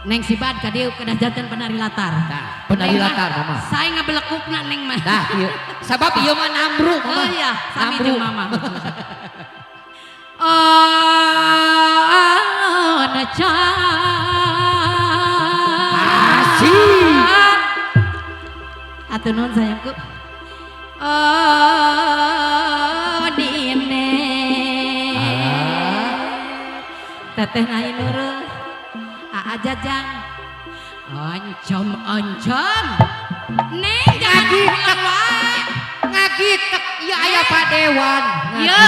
Neng sibad ka dieu kedah janten penari latar. Nah, penari latar mama. Saya ngabelekukna neng mah. Nah, ieu sabab ieu mah namru mama. Oh iya, sami jeung mama. Naca. Asih. Atuh nuhun sayangku. Dine. Teteh naik nurul. Jajang oncom neng jangan bilang wae ngagitek ya aya Pak Dewan ya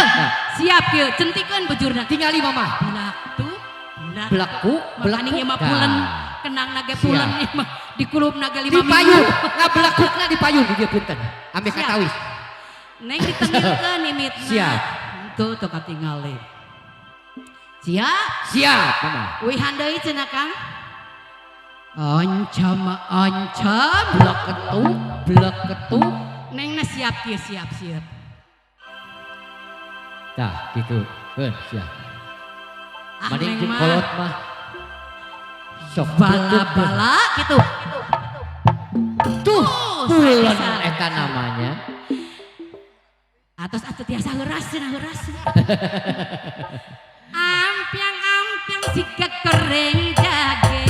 siap ya centikeun bujurna tingali mama belaku ieu mah pulen kenang nage pulen ieu mah dikulup nage 5 minggu dipayun ngablekukna dipayun di dieu punten ambe katawis neng ditengikeun mimitna siap tuh katingali siap mama wih handai cenah Kang oncom blek ketuk nengna siap kieu siap tah gitu siap mending neng kolot mah sok bala-bala gitu tuh pulen eta namanya atos atuh tiasa heuras ampiang siga kering jage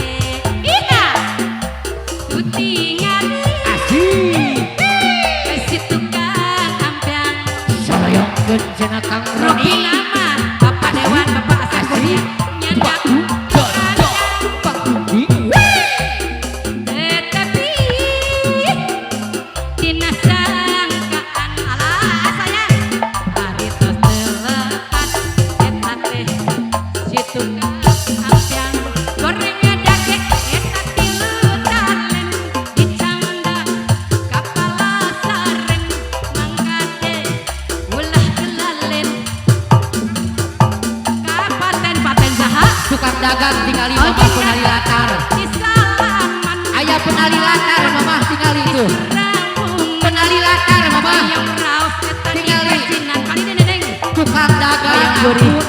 ina tutingan asih si tukang ampiang salayongkeun cenah Kang Robi nama Bapak Dewan Bapak Asasi nyandak tetapi dina sangkaan ala sayang hari tos telekat eta teh si tukang ampiang gorengnya dage eta tilutalen dicanda kapala sareng mangkade ulah gelalen kapaten saha tukang dagang tingali mama penali latar di salaman aya penali latar mama tingali itu penali latar mama yang raos eta tingali cinan kali neneng tukang dagang gurih